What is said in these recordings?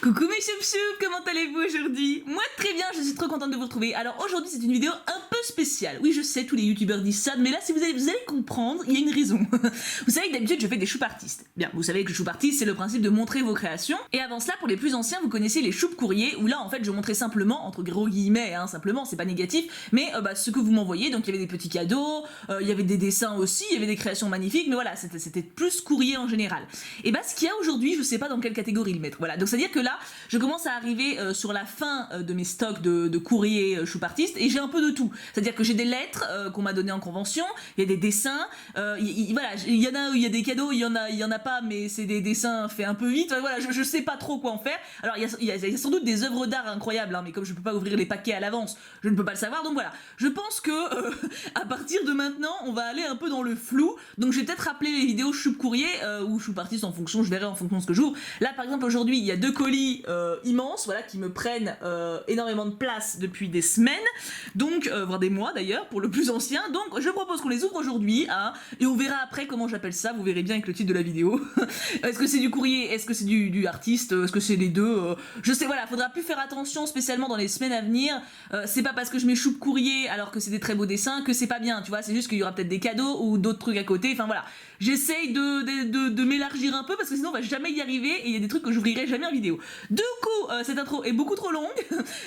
Coucou mes choup-choup, comment allez-vous aujourd'hui? Moi très bien, je suis trop contente de vous retrouver. Alors aujourd'hui c'est une vidéo un peu spéciale. Oui je sais, tous les youtubeurs disent ça, mais là si vous allez comprendre, il y a une raison. Vous savez que d'habitude je fais des choup artistes. Bien, vous savez que le choup artiste c'est le principe de montrer vos créations. Et avant cela, pour les plus anciens, vous connaissez les choup courriers, où là en fait je montrais simplement, entre gros guillemets, hein, simplement, c'est pas négatif, mais ce que vous m'envoyez, donc il y avait des petits cadeaux, il y avait des dessins aussi, il y avait des créations magnifiques, mais voilà, c'était plus courrier en général. Et ce qu'il y a aujourd'hui, je sais pas dans quelle catégorie le mettre. Voilà, donc c'est à dire que là, je commence à arriver sur la fin de mes stocks de courrier choup artiste et j'ai un peu de tout. C'est-à-dire que j'ai des lettres qu'on m'a données en convention, il y a des dessins, voilà, il y en a où il y a des cadeaux, il y en a pas, mais c'est des dessins faits un peu vite. Voilà, je sais pas trop quoi en faire. Alors il y a sans doute des œuvres d'art incroyables, hein, mais comme je peux pas ouvrir les paquets à l'avance, je ne peux pas le savoir. Donc voilà, je pense que à partir de maintenant, on va aller un peu dans le flou. Donc je vais peut-être rappeler les vidéos choup courrier ou choup artiste en fonction, je verrai en fonction de ce que j'ouvre. Là par exemple aujourd'hui, il y a 2 colis immenses, voilà, qui me prennent énormément de place depuis des semaines, donc voire des mois d'ailleurs pour le plus ancien. Donc je propose qu'on les ouvre aujourd'hui, hein, et on verra après comment j'appelle ça. Vous verrez bien avec le titre de la vidéo. Est-ce que c'est du courrier, est-ce que c'est du artiste, est-ce que c'est les deux, je sais, voilà, faudra plus faire attention spécialement dans les semaines à venir. C'est pas parce que je mets choup courrier alors que c'est des très beaux dessins que c'est pas bien, tu vois, c'est juste qu'il y aura peut-être des cadeaux ou d'autres trucs à côté. Enfin voilà, j'essaye de m'élargir un peu parce que sinon on va jamais y arriver et il y a des trucs que j'ouvrirai jamais en vidéo. Du coup, cette intro est beaucoup trop longue.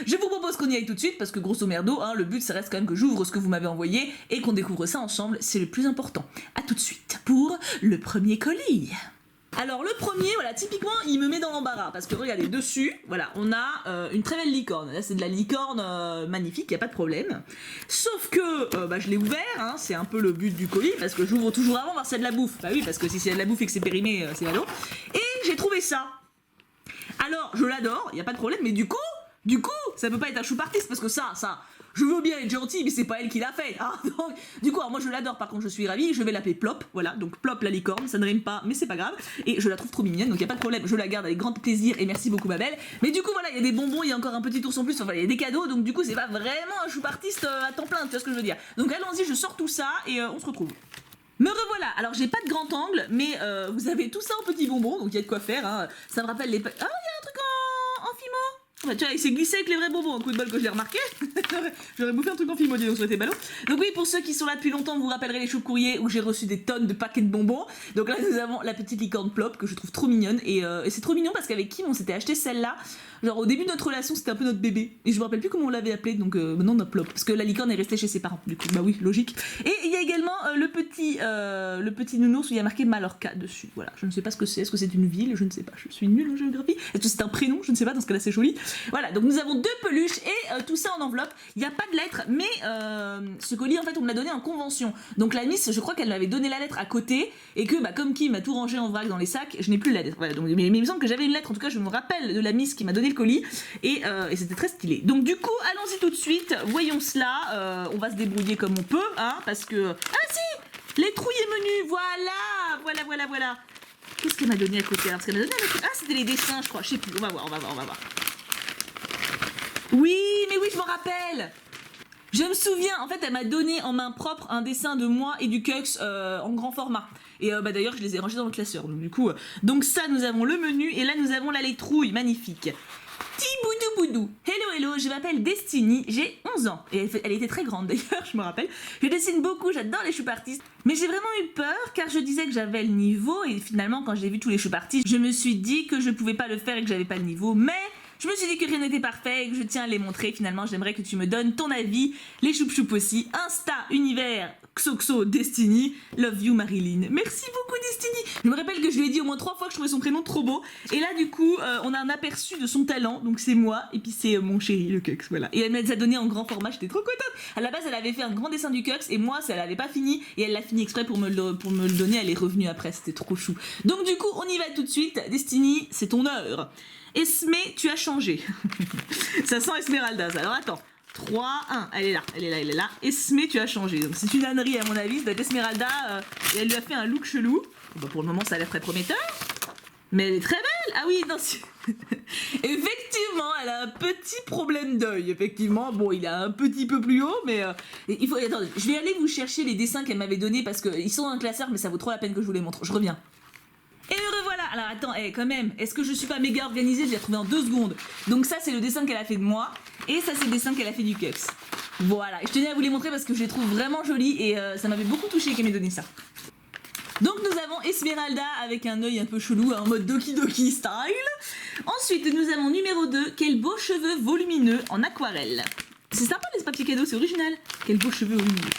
Je vous propose qu'on y aille tout de suite parce que grosso merdo, hein, le but ça reste quand même que j'ouvre ce que vous m'avez envoyé et qu'on découvre ça ensemble, c'est le plus important. A tout de suite pour le premier colis. Alors le premier, voilà, typiquement il me met dans l'embarras parce que regardez dessus, voilà, on a une très belle licorne. Là c'est de la licorne magnifique, y a pas de problème. Sauf que je l'ai ouvert, hein, c'est un peu le but du colis parce que j'ouvre toujours avant voir si c'est de la bouffe. Bah oui, parce que si c'est de la bouffe et que c'est périmé, c'est ado. Et j'ai trouvé ça. Alors je l'adore, y a pas de problème, mais du coup, ça peut pas être un choup artiste parce que ça, je veux bien être gentil, mais c'est pas elle qui l'a fait. Hein, donc, du coup, alors moi je l'adore, par contre je suis ravie, je vais l'appeler Plop, voilà, donc Plop la licorne, ça ne rime pas, mais c'est pas grave, et je la trouve trop mignonne, donc y a pas de problème, je la garde avec grand plaisir, et merci beaucoup ma belle. Mais du coup voilà, il y a des bonbons, il y a encore un petit ours en plus, enfin il y a des cadeaux, donc du coup c'est pas vraiment un choup artiste à temps plein, tu vois ce que je veux dire. Donc allons-y, je sors tout ça, et on se retrouve. Me revoilà. Alors j'ai pas de grand angle, mais vous avez tout ça en petits bonbons, donc il y a de quoi faire, hein. Ça me rappelle les... Ah, il y a un truc en fimo. Bah, tu vois, il s'est glissé avec les vrais bonbons, un coup de bol que je l'ai remarqué. J'aurais bouffé un truc en film, donc ça aurait été ballot. Donc oui, pour ceux qui sont là depuis longtemps, vous vous rappellerez les choup courriers où j'ai reçu des tonnes de paquets de bonbons. Donc là, nous avons la petite licorne Plop que je trouve trop mignonne. Et c'est trop mignon parce qu'avec Kim, on s'était acheté celle-là. Genre au début de notre relation, c'était un peu notre bébé. Et je me rappelle plus comment on l'avait appelé, donc maintenant notre Plop. Parce que la licorne est restée chez ses parents, du coup. Bah oui, logique. Et il y a également le petit nounours où il y a marqué Mallorca dessus. Voilà, je ne sais pas ce que c'est. Est-ce que c'est une ville? Je ne sais pas. Je suis nulle en géographie. Est-ce que c'est un prénom? Je ne sais pas. Dans ce cas-là, c'est joli. Voilà, donc nous avons 2 peluches et tout ça en enveloppe. Il n'y a pas de lettre, mais ce colis en fait on me l'a donné en convention. Donc la Miss, je crois qu'elle m'avait donné la lettre à côté et que comme Kim m'a tout rangé en vrac dans les sacs, je n'ai plus la lettre. Voilà, donc, mais il me semble que j'avais une lettre, en tout cas je me rappelle de la Miss qui m'a donné le colis et c'était très stylé. Donc du coup, allons-y tout de suite, voyons cela, on va se débrouiller comme on peut, hein, parce que... Ah si, les trouillés menus, voilà. Qu'est-ce qu'elle m'a donné à côté? Alors, ce qu'elle m'a donné à côté... Ah, c'était les dessins, je crois, je sais plus, on va voir. Oui, mais oui, je m'en rappelle. Je me souviens, en fait, elle m'a donné en main propre un dessin de moi et du Cux en grand format. Et d'ailleurs, je les ai rangés dans le classeur. Donc du coup, donc ça, nous avons le menu et là, nous avons la letrouille, magnifique. Boudou. Hello, je m'appelle Destiny, j'ai 11 ans. Et elle était très grande d'ailleurs, je me rappelle. Je dessine beaucoup, j'adore les choup artistes. Mais j'ai vraiment eu peur car je disais que j'avais le niveau. Et finalement, quand j'ai vu tous les choup artistes, je me suis dit que je pouvais pas le faire et que j'avais pas le niveau. Mais... je me suis dit que rien n'était parfait et que je tiens à les montrer. Finalement, j'aimerais que tu me donnes ton avis. Les choup-choup aussi. Insta, univers, Xoxo, Destiny. Love you, Marilyn. Merci beaucoup, Destiny. Je me rappelle que je lui ai dit au moins 3 fois que je trouvais son prénom trop beau. Et là, du coup, on a un aperçu de son talent. Donc, c'est moi et puis c'est mon chéri, le Cux. Voilà. Et elle me les a donné en grand format. J'étais trop contente. À la base, elle avait fait un grand dessin du Cux et moi, ça, elle avait pas fini. Et elle l'a fini exprès pour me le donner. Elle est revenue après. C'était trop chou. Donc, du coup, on y va tout de suite. Destiny, c'est ton heure. Esme, tu as changé. Ça sent Esmeralda, ça. Alors attends. 3, 1. Elle est là. Esme, tu as changé. Donc c'est une ânerie à mon avis. Ça doit être Esmeralda. Et elle lui a fait un look chelou. Bon, pour le moment, ça a l'air très prometteur. Mais elle est très belle. Ah oui, non. Effectivement, elle a un petit problème d'œil. Effectivement, bon, il est un petit peu plus haut, mais il faut. Attendez, je vais aller vous chercher les dessins qu'elle m'avait donnés parce qu'ils sont dans un classeur, mais ça vaut trop la peine que je vous les montre. Je reviens. Et me revoilà. alors attends, quand même, est-ce que je suis pas méga organisée? Je l'ai retrouvé en 2 secondes. Donc ça, c'est le dessin qu'elle a fait de moi. Et ça, c'est le dessin qu'elle a fait du Cups. Voilà, et je tenais à vous les montrer parce que je les trouve vraiment jolis et ça m'avait beaucoup touché qu'elle m'ait donné ça. Donc nous avons Esmeralda avec un œil un peu chelou, en mode Doki Doki style. Ensuite, nous avons numéro 2, quels beaux cheveux volumineux en aquarelle. C'est sympa les papiers cadeaux, c'est original. Quels beaux cheveux volumineux.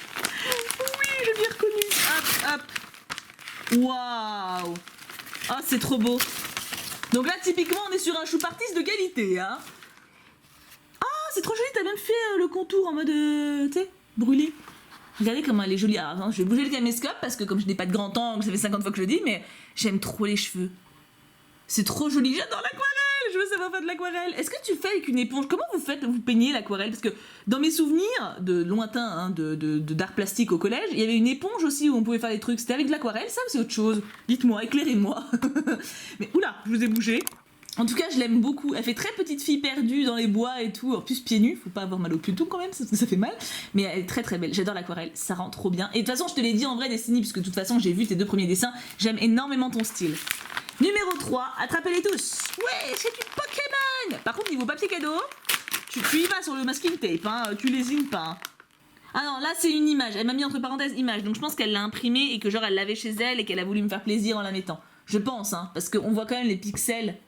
Oui, je l'ai reconnu. Hop, hop. Waouh. Oh, c'est trop beau. Donc là, typiquement, on est sur un choup artiste de qualité, hein. Ah, c'est trop joli, t'as même fait le contour en mode, tu sais, brûlé. Regardez comment elle est jolie. Alors, attends, je vais bouger le caméscope parce que comme je n'ai pas de grand angle, ça fait 50 fois que je le dis, mais j'aime trop les cheveux. C'est trop joli, j'adore l'aquarelle. Je veux savoir faire de l'aquarelle. Est-ce que tu fais avec une éponge? Comment vous faites, vous peignez l'aquarelle? Parce que dans mes souvenirs de lointain, hein, d'art plastique au collège, il y avait une éponge aussi où on pouvait faire des trucs. C'était avec de l'aquarelle, ça ou c'est autre chose? Dites-moi, éclairez-moi. Mais oula, je vous ai bougé. En tout cas, je l'aime beaucoup. Elle fait très petite fille perdue dans les bois et tout. En plus, pieds nus. Faut pas avoir mal au pied-tout quand même, ça fait mal. Mais elle est très très belle. J'adore l'aquarelle. Ça rend trop bien. Et de toute façon, je te l'ai dit en vrai, Destiny, puisque de toute façon, j'ai vu tes 2 premiers dessins. J'aime énormément ton style. Numéro 3, attrapez-les tous. Ouais, c'est du Pokémon. Par contre, niveau papier cadeau, tu y vas sur le masking tape, hein. Tu lésines pas. Hein. Ah non, là c'est une image. Elle m'a mis entre parenthèses image. Donc je pense qu'elle l'a imprimée et que genre elle l'avait chez elle et qu'elle a voulu me faire plaisir en la mettant. Je pense, hein. Parce qu'on voit quand même les pixels.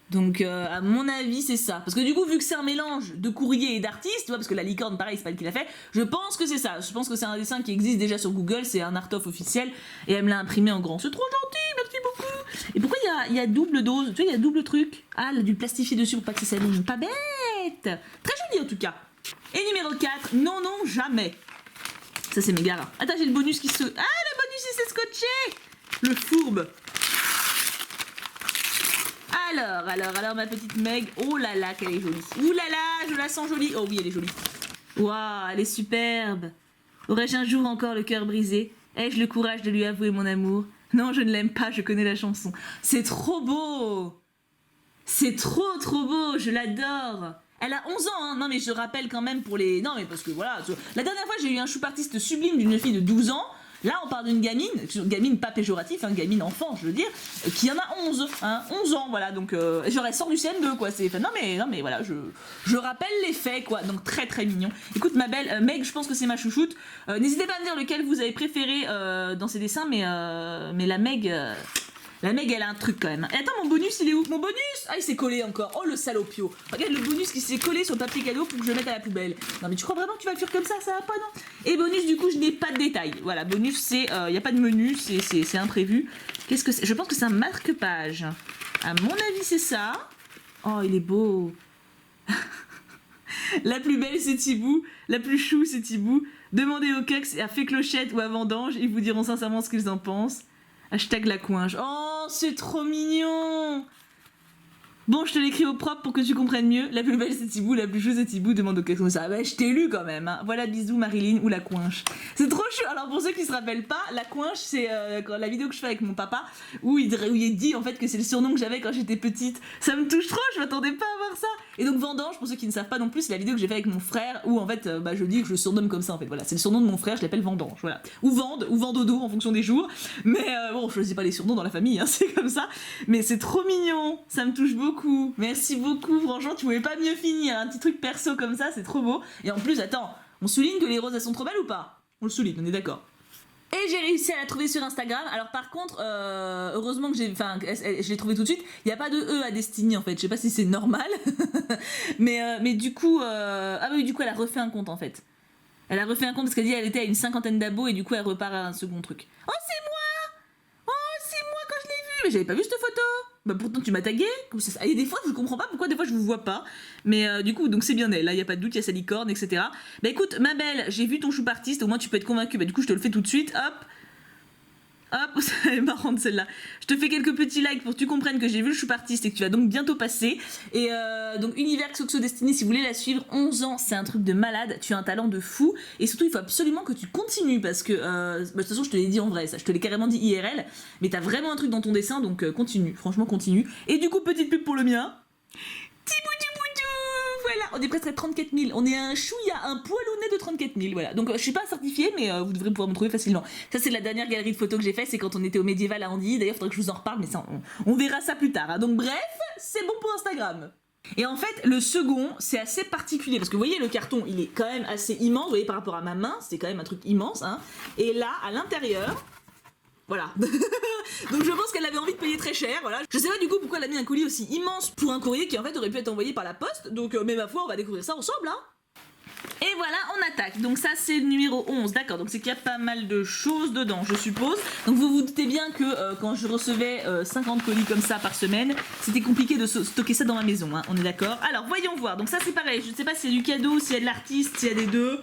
Donc à mon avis c'est ça. Parce que du coup vu que c'est un mélange de courrier et d'artiste, tu vois, parce que la licorne pareil c'est pas elle qui l'a fait, je pense que c'est ça. Je pense que c'est un dessin qui existe déjà sur Google, c'est un art-of officiel et elle me l'a imprimé en grand. C'est trop gentil, merci beaucoup. Et pourquoi il y a double dose? Tu vois, il y a double truc. Ah, elle a dû le plastifier dessus pour pas que ça s'abîme. Pas bête. Très joli en tout cas. Et numéro 4, non non jamais. Ça c'est méga rare. Attends, j'ai le bonus qui se... Ah, le bonus il s'est scotché. Le fourbe. Alors, ma petite Meg, oh là là, qu'elle est jolie. Ouh là là, je la sens jolie. Oh oui, elle est jolie. Waouh, elle est superbe. Aurais-je un jour encore le cœur brisé? Ai-je le courage de lui avouer mon amour? Non, je ne l'aime pas, je connais la chanson. C'est trop beau. C'est trop beau, je l'adore. Elle a 11 ans, hein. Non mais je rappelle quand même pour les... Non mais parce que voilà, la dernière fois j'ai eu un choup artiste sublime d'une fille de 12 ans. Là, on parle d'une gamine pas péjoratif, hein, gamine enfant, je veux dire, qui en a 11, hein, 11 ans, voilà, donc j'aurais sort du CM2, quoi, c'est... Enfin, non mais voilà, je rappelle les faits, quoi, donc très très mignon. Écoute, ma belle, Meg, je pense que c'est ma chouchoute, n'hésitez pas à me dire lequel vous avez préféré dans ces dessins, mais la Meg... La Meg, elle a un truc quand même. Et attends, mon bonus, il est où? Mon bonus? Ah, il s'est collé encore. Oh, le salopio. Regarde le bonus qui s'est collé sur le papier cadeau pour que je le mette à la poubelle. Non, mais tu crois vraiment que tu vas le faire comme ça? Ça va pas, non? Et bonus, du coup, je n'ai pas de détails. Voilà, bonus, c'est... Il n'y a pas de menu, c'est imprévu. Qu'est-ce que c'est? Je pense que c'est un marque-page. À mon avis, c'est ça. Oh, il est beau. La plus belle, c'est Thibou. La plus chou, c'est Thibou. Demandez au Kex, à Fée Clochette ou à Vendange. Ils vous diront sincèrement ce qu'ils en pensent. Hashtag la coinge. Oh, c'est trop mignon. Bon, je te l'écris au propre pour que tu comprennes mieux. La plus belle c'est Thibou, la plus chou c'est Thibou, demande au question ça. Bah, je t'ai lu quand même. Hein. Voilà, bisous Marilyn ou la coinche. C'est trop chou. Alors pour ceux qui se rappellent pas, la coinche c'est la vidéo que je fais avec mon papa où il dit en fait que c'est le surnom que j'avais quand j'étais petite. Ça me touche trop, je m'attendais pas à voir ça. Et donc Vendange, pour ceux qui ne savent pas non plus, c'est la vidéo que j'ai fait avec mon frère où en fait je dis que je le surnomme comme ça en fait. Voilà, c'est le surnom de mon frère, je l'appelle Vendange. Voilà. Ou Vendodo en fonction des jours. Mais bon, je choisis pas les surnoms dans la famille, hein, c'est comme ça. Mais c'est trop mignon, ça me touche beaucoup. Merci beaucoup, franchement, tu pouvais pas mieux finir. Un petit truc perso comme ça, c'est trop beau. Et en plus, attends, on souligne que les roses elles sont trop belles ou pas? On le souligne, on est d'accord. Et j'ai réussi à la trouver sur Instagram. Alors par contre, heureusement que je l'ai trouvée tout de suite. Il n'y a pas de E à Destiny en fait. Je sais pas si c'est normal. mais du coup, ah oui, du coup elle a refait un compte en fait. Elle a refait un compte parce qu'elle dit elle était à une 50aine d'abos et du coup elle repart à un second truc. Oh c'est moi! Oh c'est moi quand je l'ai vu! Mais j'avais pas vu cette photo! Bah pourtant tu m'as tagué. Et des fois je comprends pas pourquoi des fois je vous vois pas. Mais du coup donc c'est bien elle, là y a pas de doute, il y a sa licorne, etc. Bah écoute ma belle, j'ai vu ton choup artiste, au moins tu peux être convaincue. Bah du coup je te le fais tout de suite, hop. Hop, c'est marrante celle-là. Je te fais quelques petits likes pour que tu comprennes que j'ai vu le choup artiste et que tu vas donc bientôt passer. Et donc Univers Xoxo Destiny, si vous voulez la suivre, 11 ans, c'est un truc de malade, tu as un talent de fou. Et surtout il faut absolument que tu continues parce que, de toute façon je te l'ai dit en vrai, ça, je te l'ai carrément dit IRL. Mais t'as vraiment un truc dans ton dessin, donc continue, franchement continue. Et du coup petite pub pour le mien. Tibou tibou. là, on est presque à 34 000. On est à un chouïa, un poilonnet de 34 000. Voilà. Donc je suis pas certifiée, mais vous devrez pouvoir me trouver facilement. Ça, c'est la dernière galerie de photos que j'ai fait. C'est quand on était au médiéval à Andilly. D'ailleurs, il faudrait que je vous en reparle, mais ça, on verra ça plus tard. Hein. Donc bref, c'est bon pour Instagram. Et en fait, le second, c'est assez particulier. Parce que vous voyez, le carton, il est quand même assez immense. Vous voyez, par rapport à ma main, c'est quand même un truc immense. Hein. Et là, à l'intérieur... Voilà. Donc je pense qu'elle avait envie de payer très cher, voilà. Je sais pas du coup pourquoi elle a mis un colis aussi immense pour un courrier qui en fait aurait pu être envoyé par la poste. Donc mais ma foi, on va découvrir ça ensemble, hein. Et voilà, on attaque. Donc ça c'est le numéro 11, d'accord. Donc c'est qu'il y a pas mal de choses dedans, je suppose. Donc vous vous doutez bien que quand je recevais 50 colis comme ça par semaine, c'était compliqué de stocker ça dans ma maison, hein. On est d'accord. Alors voyons voir. Donc ça c'est pareil, je ne sais pas s'il y a du cadeau, s'il y a de l'artiste, s'il y a des deux.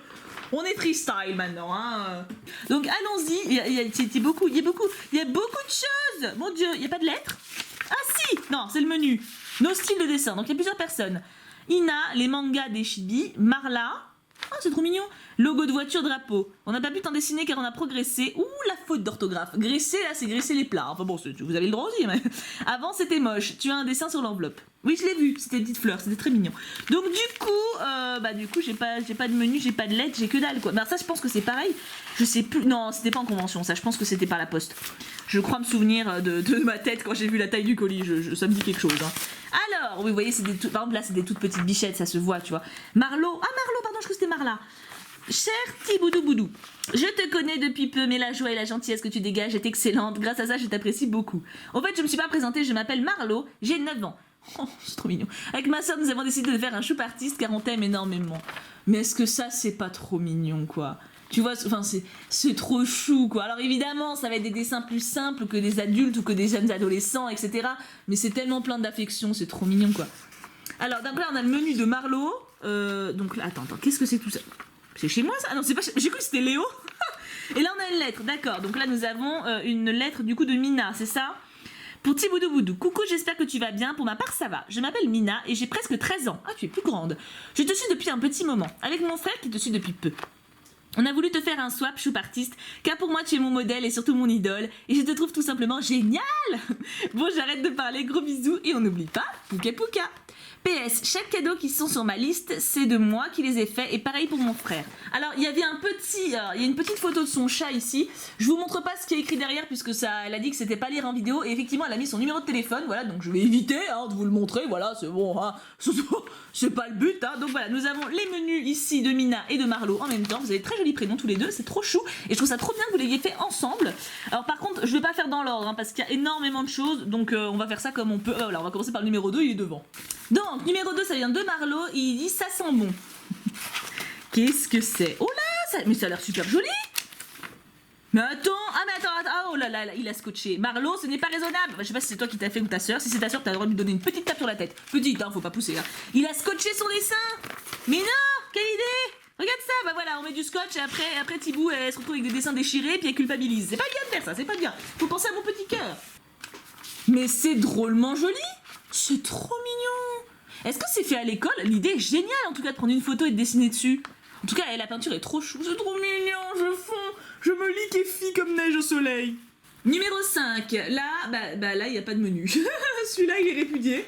On est freestyle maintenant, hein. Donc allons-y, il y a beaucoup de choses. Mon Dieu, il n'y a pas de lettres? Ah si, non, c'est le menu. Nos styles de dessin, donc il y a plusieurs personnes. Ina, les mangas des Chibi, Marla, oh c'est trop mignon, logo de voiture, drapeau. On n'a pas pu t'en dessiner car on a progressé. Ouh, la faute d'orthographe. Graisser, là, c'est graisser les plats. Enfin bon, vous avez le droit aussi, mais... Avant, c'était moche. Tu as un dessin sur l'enveloppe. Oui, je l'ai vu. C'était des petites fleurs. C'était très mignon. Donc, du coup, j'ai pas de menu, j'ai pas de lettres, j'ai que dalle, quoi. Mais alors ça, je pense que c'est pareil. Je sais plus. Non, c'était pas en convention, ça. Je pense que c'était par la poste. Je crois me souvenir de ma tête quand j'ai vu la taille du colis. Ça me dit quelque chose, hein. Alors, oui, vous voyez, par exemple, là, c'est des toutes petites bichettes, ça se voit, tu vois. Marlo. Ah, Marlo, pardon, je crois que c'était Marla. Cher Tiboudou Boudou, je te connais depuis peu, mais la joie et la gentillesse que tu dégages est excellente. Grâce à ça, je t'apprécie beaucoup. En fait, je me suis pas présentée, je m'appelle Marlo, j'ai 9 ans. Oh, c'est trop mignon. Avec ma soeur, nous avons décidé de faire un choup artiste car on t'aime énormément. Mais est-ce que ça, c'est pas trop mignon, quoi? Tu vois, enfin, c'est trop chou, quoi. Alors évidemment, ça va être des dessins plus simples que des adultes ou que des jeunes adolescents, etc. Mais c'est tellement plein d'affection, c'est trop mignon, quoi. Alors, d'après, on a le menu de Marlo. Donc là, attends, qu'est-ce que c'est tout ça? C'est chez moi ça? Ah non, c'est pas chez... J'ai cru que c'était Léo. Et là on a une lettre, d'accord. Donc là nous avons une lettre du coup de Mina, c'est ça? Pour Tiboudou Boudou. Coucou, j'espère que tu vas bien. Pour ma part ça va. Je m'appelle Mina et j'ai presque 13 ans. Ah, tu es plus grande. Je te suis depuis un petit moment, avec mon frère qui te suit depuis peu. On a voulu te faire un swap choup artiste, car pour moi tu es mon modèle et surtout mon idole, et je te trouve tout simplement génial. Bon, j'arrête de parler, gros bisous, et on n'oublie pas, Pouka Pouka. PS, chaque cadeau qui sont sur ma liste, c'est de moi qui les ai faits, et pareil pour mon frère. Alors, il y avait il y a une petite photo de son chat ici. Je vous montre pas ce qui est écrit derrière, puisque elle a dit que c'était pas lire en vidéo, et effectivement, elle a mis son numéro de téléphone, voilà, donc je vais éviter de vous le montrer, voilà, c'est bon, hein, c'est pas le but, hein. Donc voilà, nous avons les menus ici de Mina et de Marlo en même temps. Vous avez très jolis prénoms tous les deux, c'est trop chou, et je trouve ça trop bien que vous l'ayez fait ensemble. Alors par contre, je vais pas faire dans l'ordre, hein, parce qu'il y a énormément de choses, donc on va faire ça comme on peut. Voilà, on va commencer par le numéro 2, il est devant. Donc, numéro 2, ça vient de Marlo, et il dit « ça sent bon ». Qu'est-ce que c'est? Oh là, mais ça a l'air super joli. Mais attends, oh là là, il a scotché. Marlo, ce n'est pas raisonnable. Je sais pas si c'est toi qui t'as fait ou ta soeur. Si c'est ta soeur, t'as le droit de lui donner une petite tape sur la tête. Petite, hein, faut pas pousser. Hein. Il a scotché son dessin. Mais non, quelle idée. Regarde ça, bah voilà, on met du scotch et après Thibou, elle se retrouve avec des dessins déchirés puis elle culpabilise. C'est pas bien de faire ça, c'est pas bien. Faut penser à mon petit cœur. Mais c'est drôlement joli. C'est trop mignon. Est-ce que c'est fait à l'école? L'idée est géniale en tout cas de prendre une photo et de dessiner dessus. En tout cas, la peinture est trop chou. C'est trop mignon, je fonds. Je me liquéfie comme neige au soleil. Numéro 5. Là, là, il n'y a pas de menu. Celui-là, il est répudié.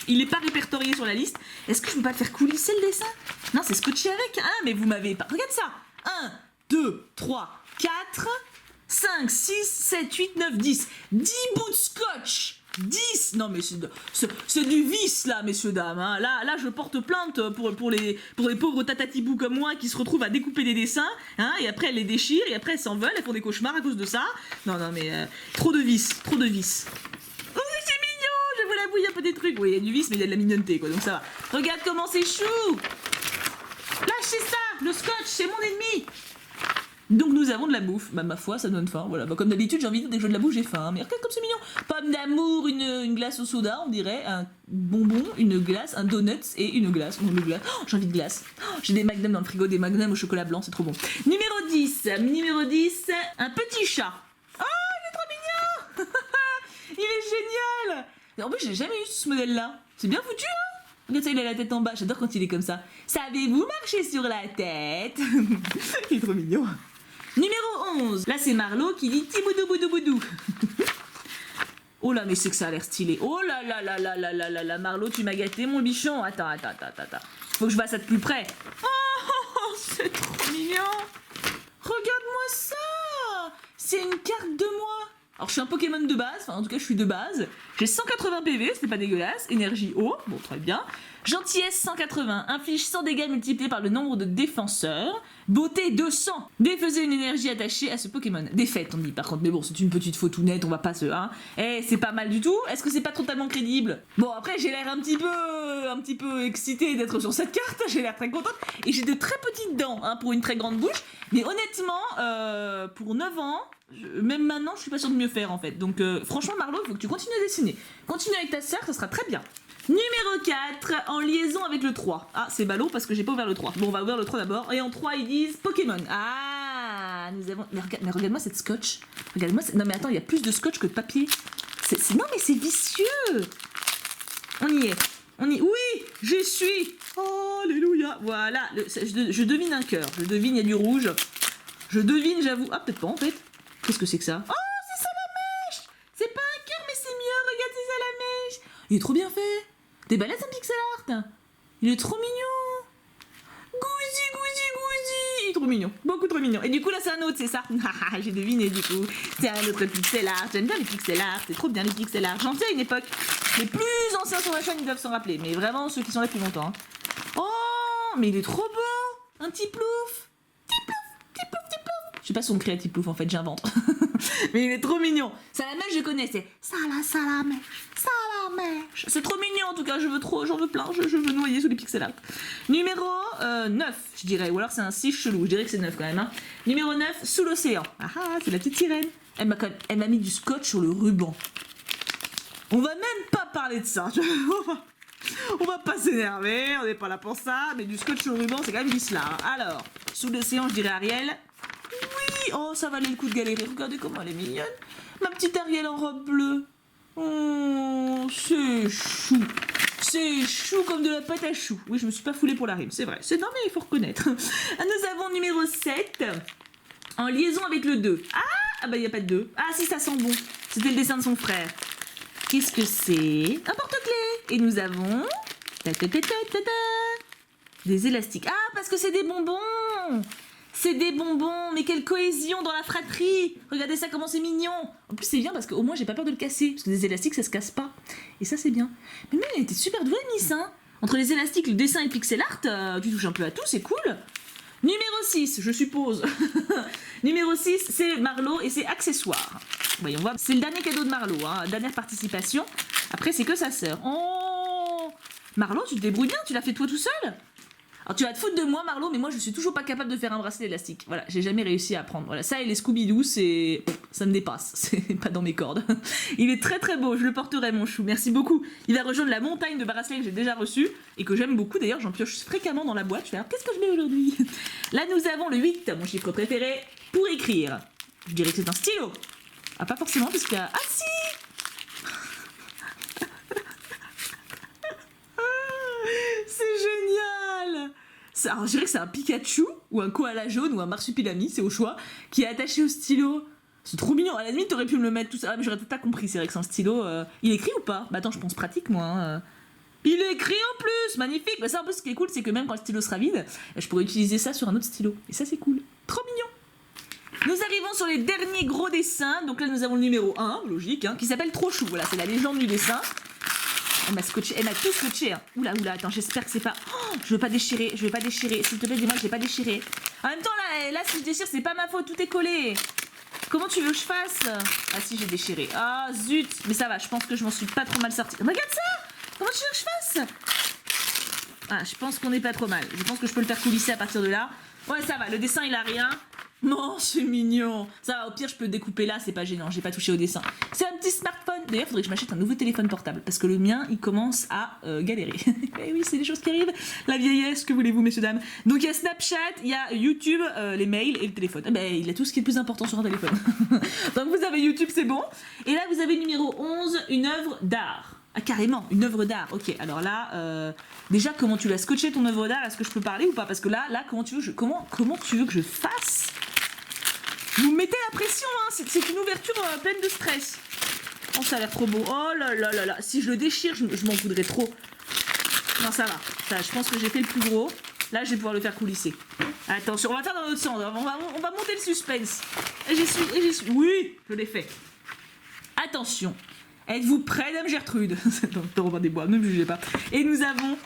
Il n'est pas répertorié sur la liste. Est-ce que je peux pas le faire coulisser le dessin? Non, c'est scotché avec. Ah, mais vous m'avez pas... Regarde ça. 1, 2, 3, 4, 5, 6, 7, 8, 9, 10. 10 bouts de scotch. 10. Non mais c'est du vice là, messieurs dames, hein. Là je porte plainte pour les pauvres tatatibous comme moi qui se retrouvent à découper des dessins, hein, et après elles les déchirent et après elles s'en veulent, elles font des cauchemars à cause de ça. Non mais trop de vice. Oh c'est mignon, je vous l'avoue, il y a un peu des trucs. Oui, il y a du vice mais il y a de la mignonneté quoi, donc ça va. Regarde comment c'est chou. Lâchez ça, le scotch c'est mon ennemi. Donc nous avons de la bouffe, ma foi ça donne faim, voilà, comme d'habitude j'ai envie de dès que je veux de la bouffe j'ai faim, mais regarde comme c'est mignon. Pomme d'amour, une glace au soda on dirait, un bonbon, une glace, un donut et une glace, oh, j'ai envie de glace, j'ai des magnums dans le frigo, des magnums au chocolat blanc, c'est trop bon. Numéro 10, un petit chat. Oh il est trop mignon. Il est génial. En plus j'ai jamais eu ce modèle là, c'est bien foutu hein. Regarde ça, il a la tête en bas, j'adore quand il est comme ça. Savez-vous marcher sur la tête? Il est trop mignon. Numéro 11. Là, c'est Marlo qui dit Tiboudou Boudou Boudou. Oh là, mais c'est que ça a l'air stylé. Oh là là là là là là là là, Marlo, tu m'as gâté mon bichon. Attends. Faut que je vois ça de plus près. Oh, c'est trop mignon. Regarde-moi ça. C'est une carte de moi. Alors je suis un Pokémon de base, enfin en tout cas je suis de base. J'ai 180 PV, c'est pas dégueulasse. Énergie haut, bon très bien. Gentillesse 180, inflige 100 dégâts multipliés par le nombre de défenseurs. Beauté 200, défaisez une énergie attachée à ce Pokémon. Défaite on dit par contre, mais bon c'est une petite faute tout nette, on va pas se... Hein. Eh c'est pas mal du tout, est-ce que c'est pas totalement crédible? Bon après j'ai l'air un petit peu excitée d'être sur cette carte, j'ai l'air très contente. Et j'ai de très petites dents hein, pour une très grande bouche. Mais honnêtement, pour 9 ans... Même maintenant, je suis pas sûre de mieux faire en fait. Donc, franchement, Marlo, il faut que tu continues à dessiner. Continue avec ta sœur, ça sera très bien. Numéro 4, en liaison avec le 3. Ah, c'est ballot parce que j'ai pas ouvert le 3. Bon, on va ouvrir le 3 d'abord. Et en 3, ils disent Pokémon. Ah, nous avons. Mais regarde-moi cette scotch. Regarde-moi. Non, mais attends, il y a plus de scotch que de papier. Non, mais c'est vicieux. On y est. Oui, j'y suis. Oh, alléluia. Voilà. Je devine un cœur. Je devine, il y a du rouge. Je devine, j'avoue. Ah, peut-être pas en fait. Qu'est-ce que c'est que ça? Oh, c'est ça la mèche! C'est pas un cœur, mais c'est mieux, regarde, c'est ça la mèche! Il est trop bien fait! T'es balèze un pixel art! Il est trop mignon! Gouzi! Il est trop mignon, beaucoup trop mignon. Et du coup, là, c'est un autre, c'est ça? J'ai deviné, du coup. C'est un autre pixel art. J'aime bien les pixel art, c'est trop bien les pixel art. J'en sais à une époque. Les plus anciens sur la chaîne, ils doivent s'en rappeler, mais vraiment ceux qui sont là depuis longtemps. Oh, mais il est trop beau! Un petit plouf! Je sais pas son créatif plouf en fait, j'invente. Mais il est trop mignon. Salamèche, je connais, c'est Salamèche. C'est trop mignon en tout cas, j'en veux plein, je veux noyer sous les pixel art. Numéro 9, je dirais, ou alors c'est un 6 chelou, je dirais que c'est 9 quand même. Hein. Numéro 9, sous l'océan. Ah ah, c'est la petite sirène. Elle m'a mis du scotch sur le ruban. On va même pas parler de ça. On va pas s'énerver, on n'est pas là pour ça, mais du scotch sur le ruban, c'est quand même du cela. Hein. Alors, sous l'océan, je dirais Ariel. Oui, oh, ça valait le coup de galérer. Regardez comment elle est mignonne. Ma petite Ariel en robe bleue. Oh, c'est chou. C'est chou comme de la pâte à chou. Oui, je me suis pas foulée pour la rime, c'est vrai. Non, mais il faut reconnaître. Nous avons numéro 7, en liaison avec le 2. Ah bah, il n'y a pas de 2. Ah, si, ça sent bon. C'était le dessin de son frère. Qu'est-ce que c'est? Un porte-clés. Et nous avons... des élastiques. Ah, parce que c'est des bonbons. C'est des bonbons, mais quelle cohésion dans la fratrie! Regardez ça, comment c'est mignon! En plus, c'est bien parce qu'au moins, j'ai pas peur de le casser, parce que des élastiques, ça se casse pas. Et ça, c'est bien. Mais même, elle était super douée, Miss, hein! Entre les élastiques, le dessin et le pixel art, tu touches un peu à tout, c'est cool! Numéro 6, je suppose. Numéro 6, c'est Marlo et c'est accessoires. Voyons voir. C'est le dernier cadeau de Marlo, hein, dernière participation. Après, c'est que sa sœur. Oh! Marlo, tu te débrouilles bien, tu l'as fait toi tout seul? Alors tu vas te foutre de moi Marlo, mais moi je suis toujours pas capable de faire un bracelet élastique. Voilà, j'ai jamais réussi à apprendre. Voilà, ça et les Scooby-Doo, ça me dépasse. C'est pas dans mes cordes. Il est très très beau, je le porterai mon chou. Merci beaucoup. Il va rejoindre la montagne de bracelets que j'ai déjà reçus et que j'aime beaucoup. D'ailleurs, j'en pioche fréquemment dans la boîte. Je fais, qu'est-ce que je mets aujourd'hui? Là, nous avons le 8, mon chiffre préféré, pour écrire. Je dirais que c'est un stylo. Ah, pas forcément, parce qu'il y a... Ah si! C'est génial! Alors, je dirais que c'est un Pikachu, ou un koala jaune, ou un marsupilami, c'est au choix, qui est attaché au stylo. C'est trop mignon. À la limite, t'aurais pu me le mettre tout ça. Ah, mais j'aurais peut-être pas compris, c'est vrai que c'est un stylo. Il écrit ou pas? Bah attends, je pense pratique, moi. Hein. Il écrit en plus! Magnifique! Bah ça, en plus, ce qui est cool, c'est que même quand le stylo sera vide, je pourrais utiliser ça sur un autre stylo. Et ça, c'est cool. Trop mignon! Nous arrivons sur les derniers gros dessins. Donc là, nous avons le numéro 1, logique, hein, qui s'appelle Trop Chou. Voilà, c'est la légende du dessin. Elle m'a scotché, elle m'a tout scotché. Hein. Oula, attends, j'espère que c'est pas... Oh, je veux pas déchirer. S'il te plaît, dis-moi que j'ai pas déchiré. En même temps, là, si je déchire, c'est pas ma faute, tout est collé. Comment tu veux que je fasse? Ah si, j'ai déchiré. Ah zut. Mais ça va, je pense que je m'en suis pas trop mal sortie. Regarde ça. Comment tu veux que je fasse? Ah, je pense qu'on est pas trop mal. Je pense que je peux le faire coulisser à partir de là. Ouais, ça va, le dessin, il a rien. Non, c'est mignon. Ça va, au pire, je peux découper là, c'est pas gênant, j'ai pas touché au dessin. C'est un petit smartphone. D'ailleurs, faudrait que je m'achète un nouveau téléphone portable, parce que le mien, il commence à galérer. Et oui, c'est des choses qui arrivent. La vieillesse, que voulez-vous, messieurs, dames. Donc, il y a Snapchat, il y a YouTube, les mails et le téléphone. Ben, il a tout ce qui est le plus important sur un téléphone. Donc, vous avez YouTube, c'est bon. Et là, vous avez numéro 11, une œuvre d'art. Ah, carrément, une œuvre d'art. Ok, alors là, déjà, comment tu l'as scotché ton œuvre d'art? Est-ce que je peux parler ou pas? Parce que là, comment tu veux que je fasse? Vous me mettez la pression, hein. C'est une ouverture pleine de stress. Oh, ça a l'air trop beau. Oh là là là là. Si je le déchire, je m'en voudrais trop. Non, ça va. Ça, je pense que j'ai fait le plus gros. Là, je vais pouvoir le faire coulisser. Attention, on va faire dans l'autre sens. On va monter le suspense. Et j'y suis. Oui, je l'ai fait. Attention. Êtes-vous prêts, Dame Gertrude? C'est dans le Robin des Bois, ne me jugez pas. Et nous avons...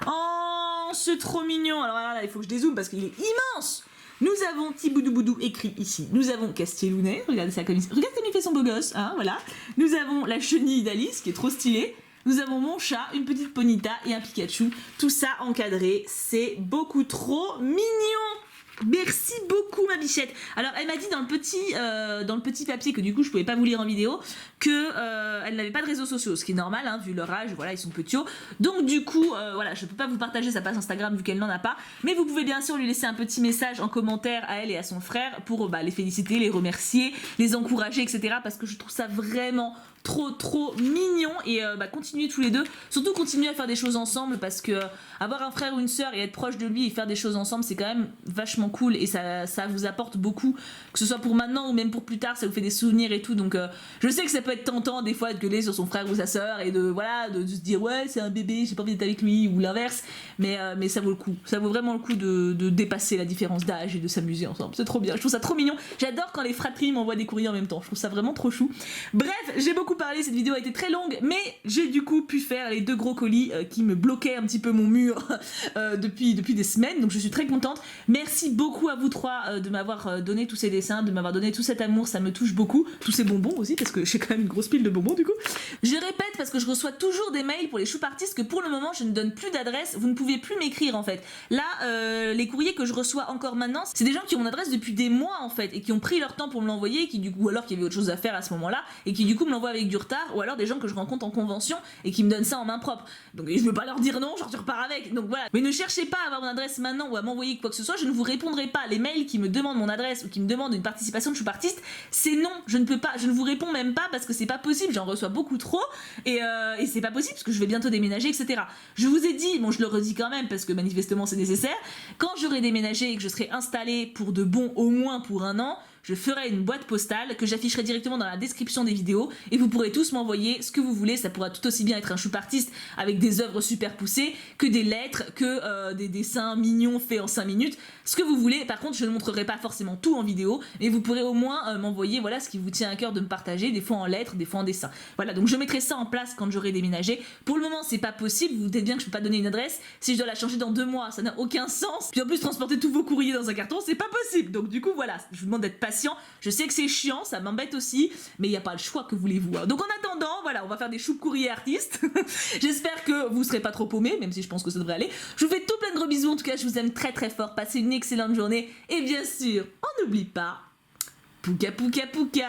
Oh, c'est trop mignon. Alors là, il faut que je dézoome parce qu'il est immense. Nous avons Thiboudou Boudou écrit ici. Nous avons Castiélounet. Regardez ça comme il... Regarde comme il fait son beau gosse. Hein, voilà. Nous avons la chenille d'Alice qui est trop stylée. Nous avons mon chat, une petite Ponyta et un Pikachu. Tout ça encadré. C'est beaucoup trop mignon. Merci beaucoup ma bichette. Alors elle m'a dit dans le petit papier que du coup je pouvais pas vous lire en vidéo que elle n'avait pas de réseaux sociaux, ce qui est normal hein, vu leur âge, voilà ils sont petits. Donc du coup voilà je peux pas vous partager sa page Instagram vu qu'elle n'en a pas, mais vous pouvez bien sûr lui laisser un petit message en commentaire à elle et à son frère pour les féliciter, les remercier, les encourager etc. parce que je trouve ça vraiment trop mignon et continuez tous les deux, surtout continuez à faire des choses ensemble parce que avoir un frère ou une sœur et être proche de lui et faire des choses ensemble c'est quand même vachement cool et ça vous apporte beaucoup, que ce soit pour maintenant ou même pour plus tard, ça vous fait des souvenirs et tout. Donc je sais que ça peut être tentant des fois de gueuler sur son frère ou sa sœur et de se dire ouais c'est un bébé j'ai pas envie d'être avec lui ou l'inverse, mais ça vaut le coup, ça vaut vraiment le coup de dépasser la différence d'âge et de s'amuser ensemble, c'est trop bien, je trouve ça trop mignon. J'adore quand les fratries m'envoient des courriers en même temps, je trouve ça vraiment trop chou. Bref, j'ai beaucoup parlé, cette vidéo a été très longue, mais j'ai du coup pu faire les 2 gros colis qui me bloquaient un petit peu mon mur depuis des semaines, donc je suis très contente. Merci beaucoup à vous 3 de m'avoir donné tous ces dessins, de m'avoir donné tout cet amour, ça me touche beaucoup, tous ces bonbons aussi, parce que j'ai quand même une grosse pile de bonbons du coup. Je répète parce que je reçois toujours des mails pour les Choup Artistes que pour le moment je ne donne plus d'adresse, vous ne pouvez plus m'écrire en fait. Là, les courriers que je reçois encore maintenant, c'est des gens qui ont mon adresse depuis des mois en fait, et qui ont pris leur temps pour me l'envoyer, qui du coup, ou alors qu'il y avait autre chose à faire à ce moment-là, et qui du coup me l'envoient avec du retard, ou alors des gens que je rencontre en convention et qui me donnent ça en main propre. Donc je veux pas leur dire non, genre tu repars avec. Donc voilà. Mais ne cherchez pas à avoir mon adresse maintenant ou à m'envoyer quoi que ce soit, je ne vous répondrai pas. Les mails qui me demandent mon adresse ou qui me demandent une participation de Choup Artiste, c'est non, je ne peux pas, je ne vous réponds même pas parce que c'est pas possible, j'en reçois beaucoup trop et c'est pas possible parce que je vais bientôt déménager, etc. Je vous ai dit, bon je le redis quand même parce que manifestement c'est nécessaire, quand j'aurai déménagé et que je serai installée pour de bon au moins pour 1 an, je ferai une boîte postale que j'afficherai directement dans la description des vidéos et vous pourrez tous m'envoyer ce que vous voulez. Ça pourra tout aussi bien être un Choup Artiste avec des œuvres super poussées que des lettres, que des dessins mignons faits en 5 minutes, ce que vous voulez. Par contre je ne montrerai pas forcément tout en vidéo, mais vous pourrez au moins m'envoyer voilà ce qui vous tient à cœur de me partager, des fois en lettres, des fois en dessin. Voilà, donc je mettrai ça en place quand j'aurai déménagé. Pour le moment c'est pas possible, vous vous dites bien que je peux pas donner une adresse, si je dois la changer dans 2 mois ça n'a aucun sens, puis en plus transporter tous vos courriers dans un carton c'est pas possible, donc du coup voilà, je vous demande d'être patient. Je sais que c'est chiant, ça m'embête aussi, mais il n'y a pas le choix, que voulez-vous. Donc en attendant, voilà, on va faire des Choup courriers artistes. J'espère que vous serez pas trop paumés, même si je pense que ça devrait aller. Je vous fais tout plein de gros bisous, en tout cas je vous aime très fort, passez une excellente journée, et bien sûr, on n'oublie pas, pouka pouka pouka.